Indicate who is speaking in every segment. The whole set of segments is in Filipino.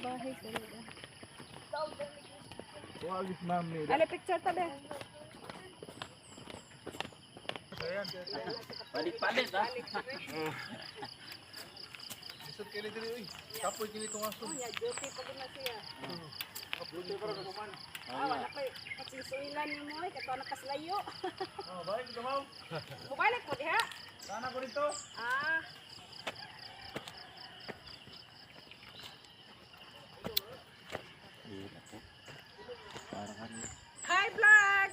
Speaker 1: bahay sila.
Speaker 2: Wagis mami.
Speaker 1: Ano picture tabi?
Speaker 3: Palit-palit ha.
Speaker 2: Isod kini diri oy. Kapoy kini tong aso.
Speaker 1: Nya duty pa gina siya.
Speaker 2: Buti para kuman.
Speaker 1: Wala pa pagsisuilan ni mo ay kato nakaslayo.
Speaker 2: Oh, balik ka mau.
Speaker 1: Mobile ko diha.
Speaker 2: Sana ko dito.
Speaker 1: Ah. Hi vlog.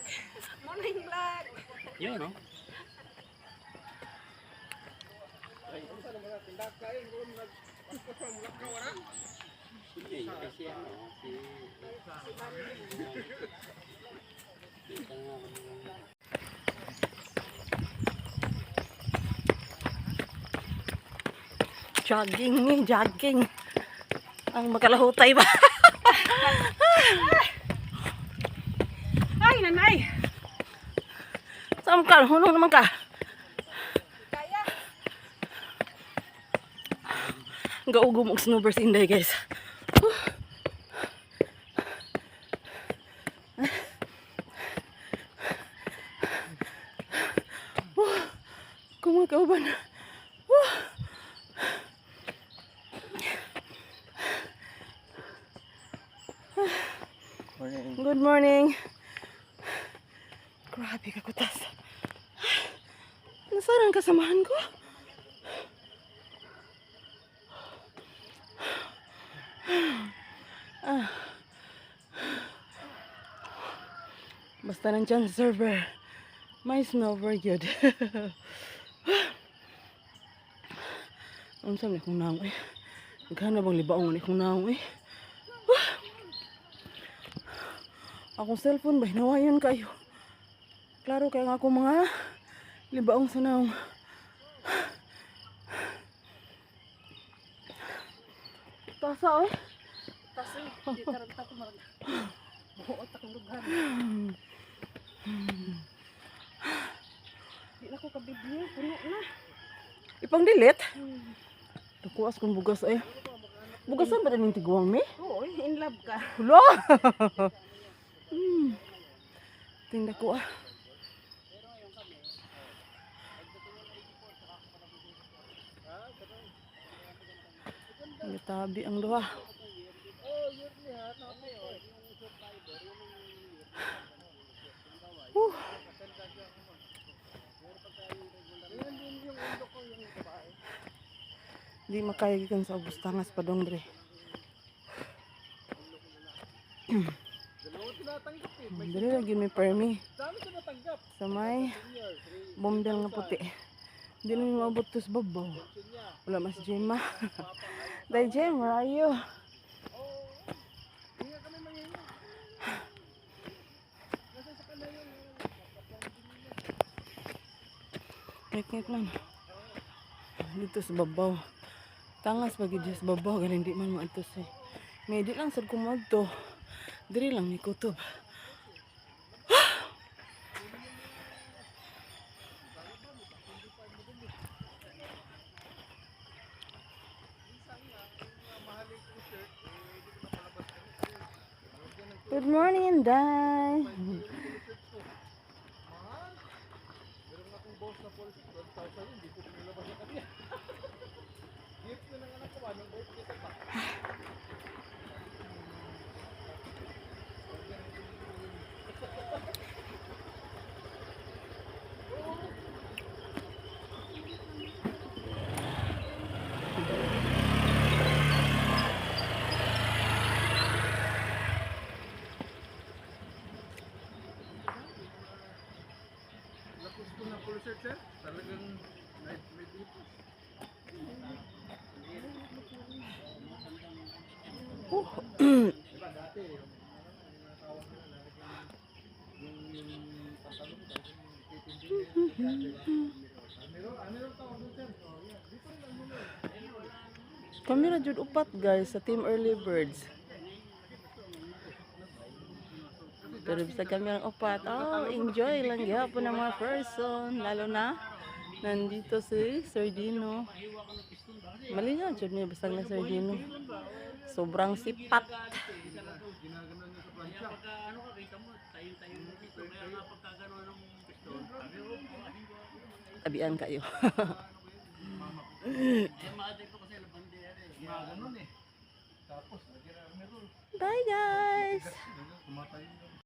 Speaker 1: Morning vlog.
Speaker 3: Yun no? Hindi, kasi ano,
Speaker 1: Jogging ni, jogging. Ang makalahutay ba? Ay, nanay. Saan ka? Hunong naman ka? Gaugum og snowbirds inday guys. Kumakauban. Good morning. Grabe ka kutas. Nasaan ang kasamahan ko? Basta nandyan sa server, may snowbird yun. Ang sabi kong naong eh. Naghanap ang libaong ni kong naong eh. Akong cellphone ba, hinawayan kayo. Klaro kaya nga ako mga libaong sa naong. Tasa eh. Tasa eh. Di taranta ko marag. Buot akong lugar. Di na ko kabibli. Puno na. Ipang dilit? Takuas kong bugas eh. Bugasan ba rin yung tiguang me? Oo, in love ka. Hulo! Tinda ko ah. Tabi ang luha. Di makayagikan sa Agustangas pa dong dre. Dre lagi may permi. Sa may bombel nga puti. Di na yung mabot to sa babaw. Wala mas Gemma. Dahil Jem, where are you? Ngit-ngit man. Dito sa babaw. Tangas pag dito sa babaw. Galing di man mo ito siya. May di lang sad kumagto. Diri lang ni kutob. Good morning, Inday.
Speaker 2: Talagang may dito.
Speaker 1: Kami na jud upat guys sa Team Early Birds. Pero bisa kami ang upat. Oh, enjoy lang gyapon ang mga person, lalo na nandito si Sir Dino. Malinaw jud mi basag na Sir Dino. Sobrang sipat.
Speaker 2: Ginaganon niya sa plancha.
Speaker 3: Ano ka, kita mo, tayo-tayo mo dito. Kaya nga pagkagano ng piston, sabi ko,
Speaker 1: Tabian kayo.
Speaker 3: maatay po kasi labandera eh.
Speaker 2: Ginaganon eh. Tapos, lagyan na mirror.
Speaker 1: Bye guys!
Speaker 2: Tumatay.